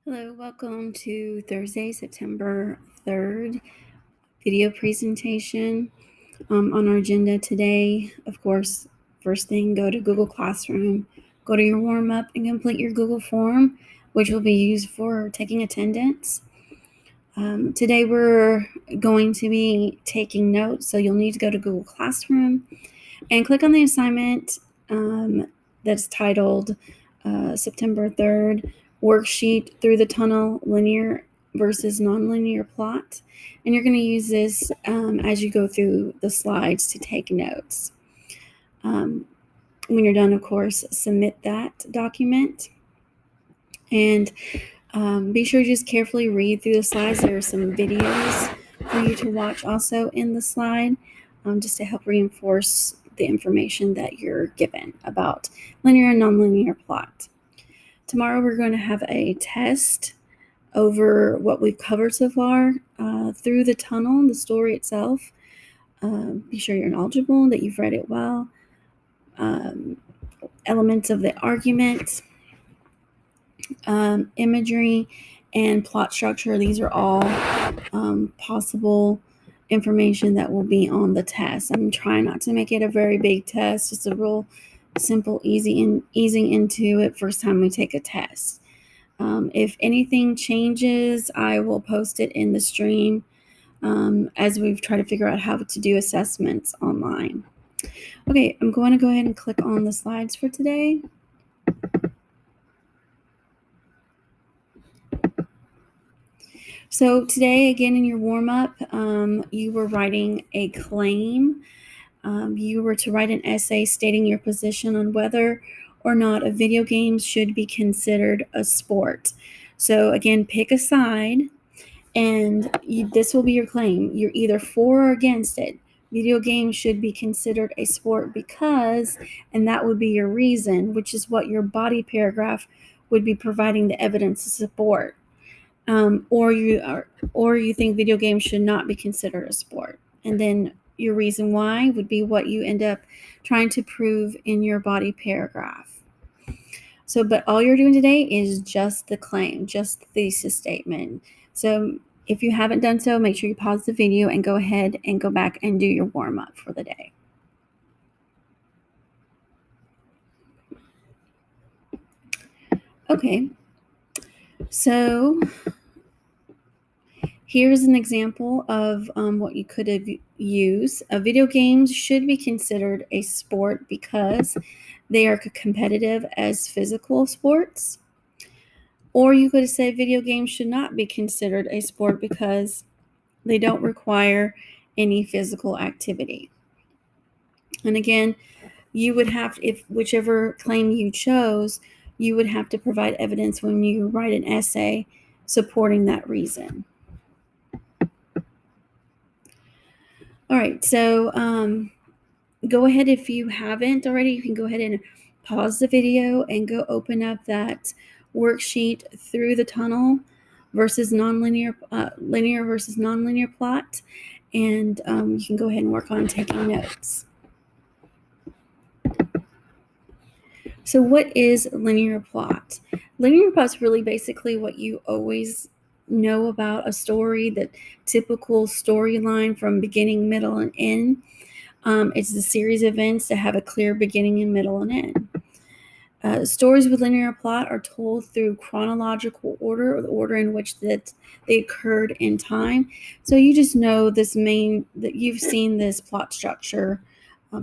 Hello, welcome to Thursday, September 3rd video presentation. On our agenda today, of course, first thing, go to Google Classroom, go to your warm-up and complete your Google form, which will be used for taking attendance. Today we're going to be taking notes, so you'll need to go to Google Classroom and click on the assignment that's titled September 3rd, Worksheet Through the Tunnel, Linear versus Nonlinear Plot. And you're going to use this as you go through the slides to take notes. When you're done, of course, submit that document. And be sure to just carefully read through the slides. There are some videos for you to watch also in the slide, just to help reinforce the information that you're given about linear and nonlinear plot. Tomorrow we're going to have a test over what we've covered so far through the tunnel, the story itself. Be sure you're knowledgeable, that you've read it well. Elements of the argument, imagery, and plot structure. These are all possible information that will be on the test. I'm trying not to make it a very big test, just a real simple, easing into it first time we take a test. If anything changes, I will post it in the stream as we've tried to figure out how to do assessments online. Okay, I'm going to go ahead and click on the slides for today. So today, again, in your warm-up, you were writing a claim. You were to write an essay stating your position on whether or not a video game should be considered a sport. So again, pick a side, and this will be your claim. You're either for or against it. Video games should be considered a sport because, and that would be your reason, which is what your body paragraph would be providing the evidence to support. Or you think video games should not be considered a sport, and then your reason why would be what you end up trying to prove in your body paragraph. So, but all you're doing today is just the claim, just the thesis statement. So if you haven't done so, make sure you pause the video and go ahead and go back and do your warm-up for the day. Okay, so here's an example of what you could have used. Video games should be considered a sport because they are competitive as physical sports. Or you could have said video games should not be considered a sport because they don't require any physical activity. And again, you would have, if whichever claim you chose, you would have to provide evidence when you write an essay supporting that reason. All right, so go ahead, if you haven't already, you can go ahead and pause the video and go open up that worksheet Through the Tunnel versus linear versus nonlinear plot, and you can go ahead and work on taking notes. So what is linear plot? Linear plot is really basically what you always know about a story, the typical storyline from beginning, middle, and end. It's a series of events that have a clear beginning and middle and end. Stories with linear plot are told through chronological order, or the order in which that they occurred in time. So you just know that you've seen this plot structure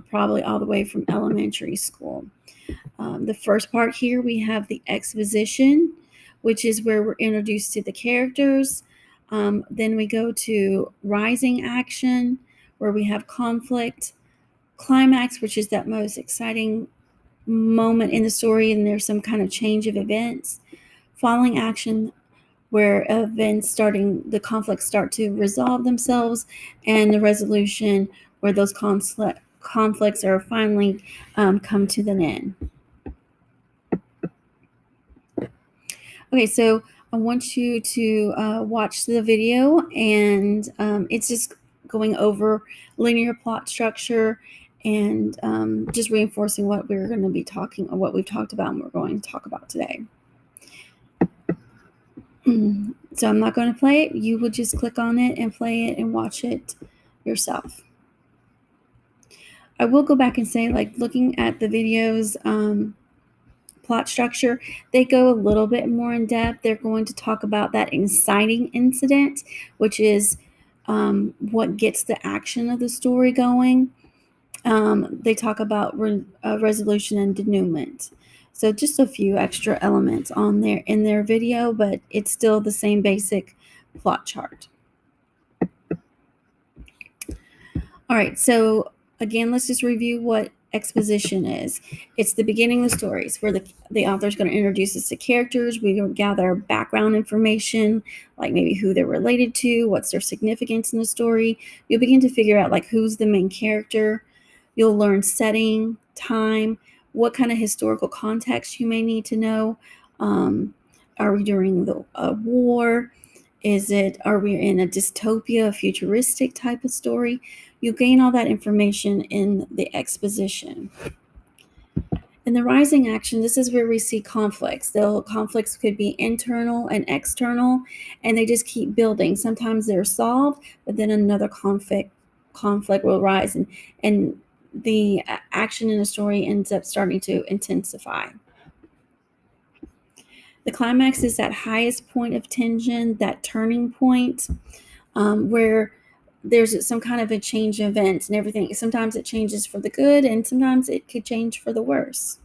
probably all the way from elementary school. The first part here, we have the exposition, which is where we're introduced to the characters. Then we go to rising action, where we have conflict. Climax, which is that most exciting moment in the story, and there's some kind of change of events. Falling action, where the conflicts start to resolve themselves, and the resolution, where those conflicts are finally come to an end. Okay, so I want you to watch the video, and it's just going over linear plot structure and just reinforcing what we're going to be talking, or what we've talked about and we're going to talk about today. So I'm not going to play it. You would just click on it and play it and watch it yourself. I will go back and say, like, looking at the videos, plot structure, they go a little bit more in depth. They're going to talk about that inciting incident, which is what gets the action of the story going. They talk about resolution and denouement. So just a few extra elements on there in their video, but it's still the same basic plot chart. All right, so again, let's just review what exposition is. It's the beginning of the stories where the author's going to introduce us to characters. We gather background information, like maybe who they're related to, what's their significance in the story. You'll begin to figure out like who's the main character. You'll learn setting, time, what kind of historical context you may need to know. Are we during the war? Are we in a dystopia, a futuristic type of story? You gain all that information in the exposition. In the rising action, this is where we see conflicts. The conflicts could be internal and external, and they just keep building. Sometimes they're solved, but then another conflict will rise, and the action in the story ends up starting to intensify. The climax is that highest point of tension, that turning point, where there's some kind of a change of events and everything. Sometimes it changes for the good, and sometimes it could change for the worse.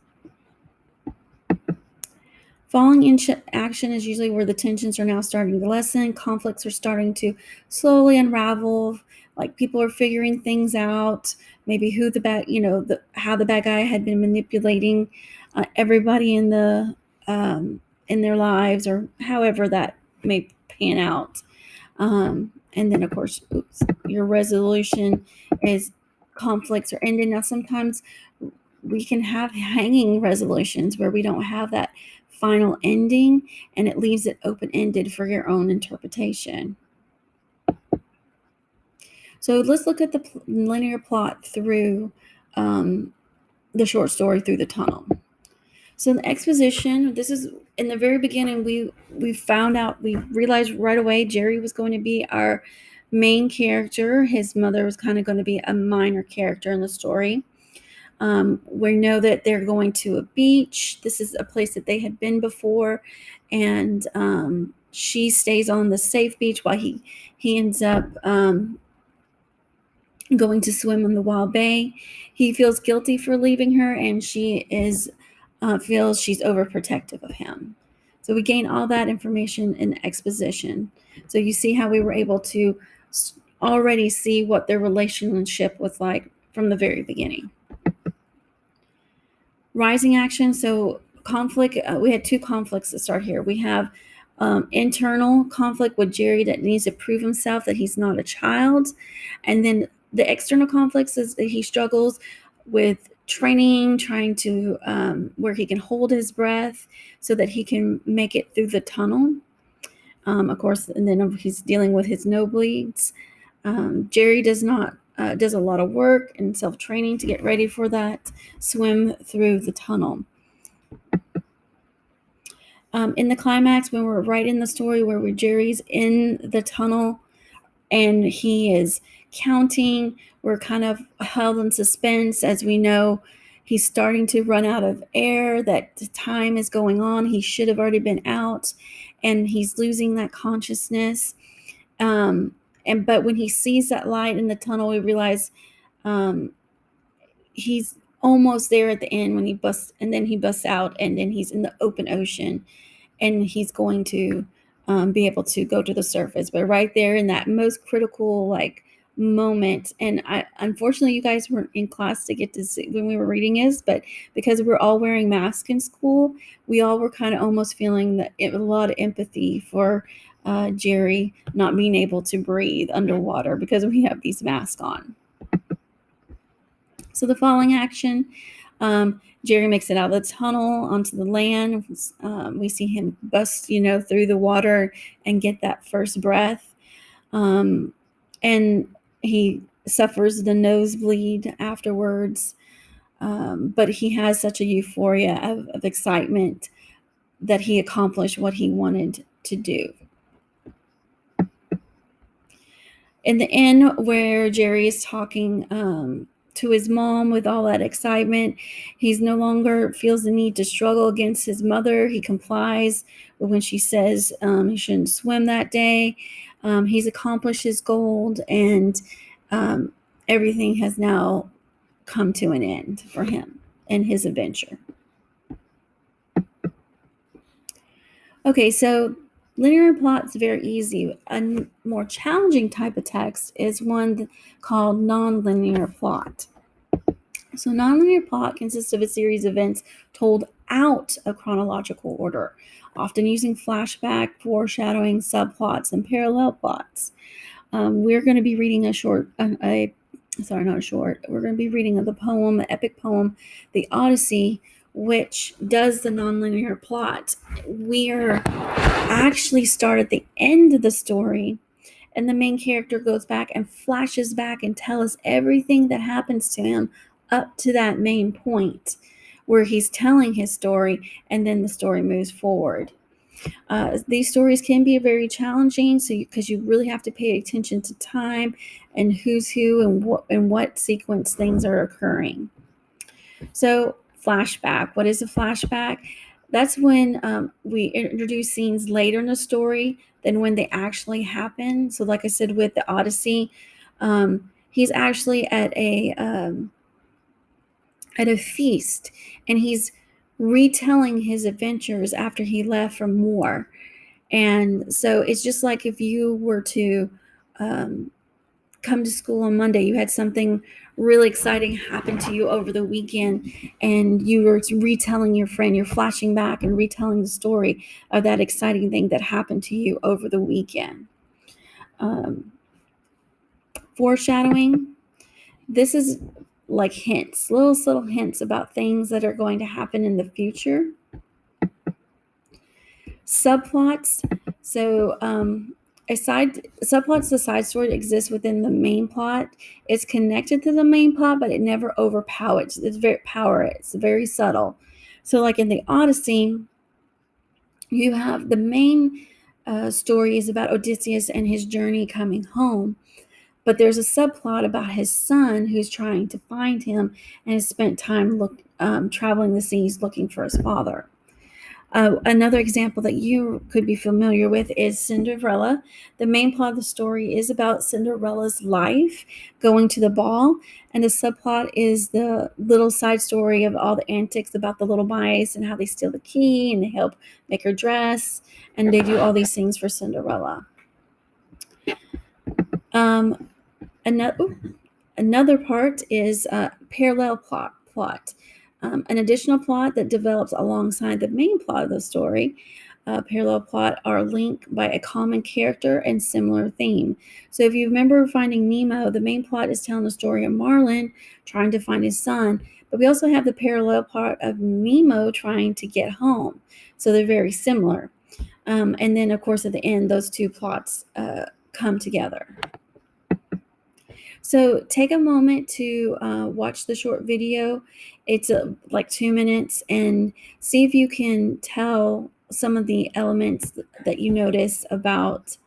Falling into action is usually where the tensions are now starting to lessen. Conflicts are starting to slowly unravel. Like people are figuring things out. Maybe who the bad, how the bad guy had been manipulating everybody in their lives, or however that may pan out. And then, of course, your resolution is conflicts are ending. Now, sometimes we can have hanging resolutions where we don't have that final ending, and it leaves it open-ended for your own interpretation. So let's look at the linear plot through the short story Through the Tunnel. So in the exposition, this is in the very beginning, we realized right away Jerry was going to be our main character. His mother was kind of going to be a minor character in the story. We know that they're going to a beach. This is a place that they had been before, and she stays on the safe beach while he ends up going to swim in the wild bay. He feels guilty for leaving her, and she feels she's overprotective of him. So we gain all that information in exposition. So you see how we were able to already see what their relationship was like from the very beginning. Rising action. So conflict. We had two conflicts that start here. We have internal conflict with Jerry that needs to prove himself that he's not a child, and then the external conflicts is that he struggles with training, trying to where he can hold his breath so that he can make it through the tunnel. Of course, and then he's dealing with his nosebleeds. Jerry does a lot of work and self-training to get ready for that swim through the tunnel. In the climax, when we're right in the story where Jerry's in the tunnel and he is counting, we're kind of held in suspense as we know he's starting to run out of air, that the time is going on. He should have already been out, and he's losing that consciousness. But when he sees that light in the tunnel, we realize he's almost there at the end when he busts out, and then he's in the open ocean, and he's going to be able to go to the surface. But right there in that most critical moment, and unfortunately you guys weren't in class to get to see when we were reading this, but because we're all wearing masks in school, we all were kind of almost feeling that a lot of empathy for Jerry not being able to breathe underwater because we have these masks on. So the following action, Jerry makes it out of the tunnel onto the land. We see him bust, through the water and get that first breath. And he suffers the nosebleed afterwards. But he has such a euphoria of excitement that he accomplished what he wanted to do. In the end, where Jerry is talking to his mom with all that excitement, he's no longer feels the need to struggle against his mother. He complies when she says he shouldn't swim that day. He's accomplished his goal, and everything has now come to an end for him and his adventure. Okay, so linear plot is very easy. A more challenging type of text is one called nonlinear plot. So nonlinear plot consists of a series of events told out of chronological order, often using flashback, foreshadowing, subplots, and parallel plots. We're going to be reading we're going to be reading the poem, the epic poem, The Odyssey, which does the nonlinear plot. We are actually start at the end of the story, and the main character goes back and flashes back and tells us everything that happens to him up to that main point where he's telling his story, and then the story moves forward. These stories can be very challenging, because you really have to pay attention to time and who's who and what sequence things are occurring. So flashback. What is a flashback? That's when we introduce scenes later in the story than when they actually happen. So like I said, with the Odyssey, he's actually at a feast, and he's retelling his adventures after he left from war. And so it's just like if you were to come to school on Monday, you had something really exciting happen to you over the weekend, and you were retelling your friend, you're flashing back and retelling the story of that exciting thing that happened to you over the weekend. Foreshadowing. This is like hints, little subtle hints about things that are going to happen in the future. Subplots. So subplots, the side story that exists within the main plot. It's connected to the main plot, but it never overpowers. It's very subtle. So like in the Odyssey, you have the main story is about Odysseus and his journey coming home. But there's a subplot about his son who's trying to find him and has spent time traveling the seas looking for his father. Another example that you could be familiar with is Cinderella. The main plot of the story is about Cinderella's life going to the ball, and the subplot is the little side story of all the antics about the little mice and how they steal the key and they help make her dress, and they do all these things for Cinderella. Another part is parallel plot. An additional plot that develops alongside the main plot of the story. Parallel plot are linked by a common character and similar theme. So if you remember Finding Nemo, the main plot is telling the story of Marlin trying to find his son, but we also have the parallel plot of Nemo trying to get home. So they're very similar. And then, of course, at the end, those two plots come together. So take a moment to watch the short video. It's like 2 minutes, and see if you can tell some of the elements that you notice about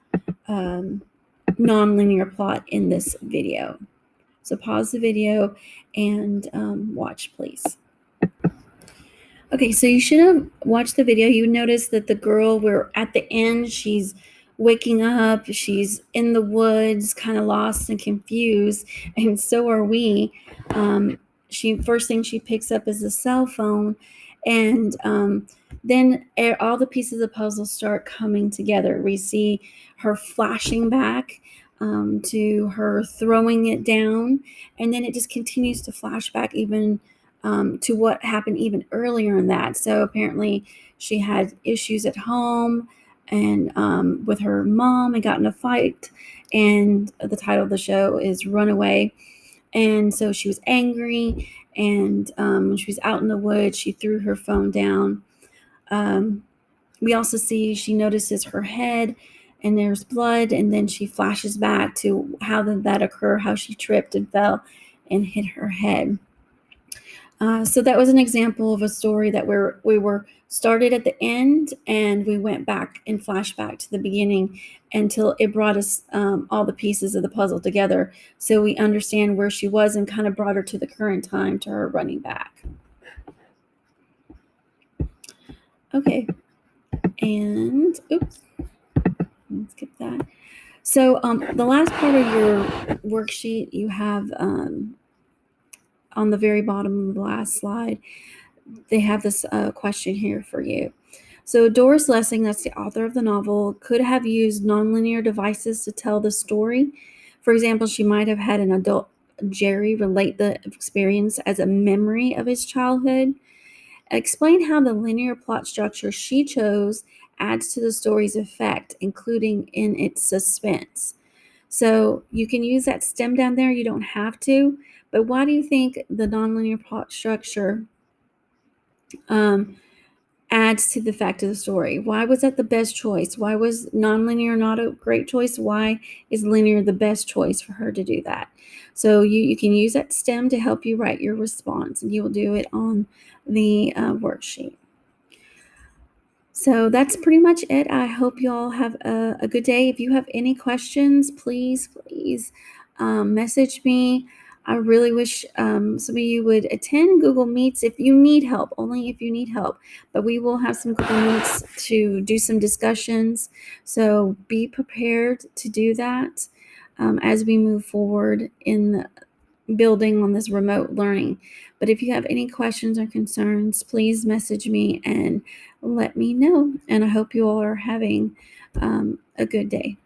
nonlinear plot in this video. So pause the video and watch, please. Okay, so you should have watched the video. You notice that the girl, we're at the end, she's waking up, she's in the woods, kind of lost and confused, and so are we. First thing she picks up is a cell phone, and then all the pieces of the puzzle start coming together. We see her flashing back to her throwing it down, and then it just continues to flash back even to what happened even earlier in that. So apparently she had issues at home and with her mom and got in a fight, and the title of the show is Runaway. And so she was angry, and when she was out in the woods, she threw her phone down. We also see she notices her head and there's blood, and then she flashes back to how did that occur, how she tripped and fell and hit her head. So that was an example of a story that we were started at the end and we went back in flashback to the beginning until it brought us all the pieces of the puzzle together, so we understand where she was and kind of brought her to the current time, to her running back. Okay, and oops, let's skip that. So the last part of your worksheet, you have on the very bottom of the last slide, they have this question here for you. So Doris Lessing, that's the author of the novel, could have used nonlinear devices to tell the story. For example, she might have had an adult Jerry relate the experience as a memory of his childhood. Explain how the linear plot structure she chose adds to the story's effect, including in its suspense. So you can use that stem down there. You don't have to. But why do you think the nonlinear plot structure adds to the fact of the story? Why was that the best choice? Why was nonlinear not a great choice? Why is linear the best choice for her to do that? So you can use that stem to help you write your response, and you will do it on the worksheet. So that's pretty much it. I hope you all have a good day. If you have any questions, please message me. I really wish some of you would attend Google Meets if you need help, only if you need help. But we will have some Google Meets to do some discussions. So be prepared to do that as we move forward in building on this remote learning. But if you have any questions or concerns, please message me and let me know. And I hope you all are having a good day.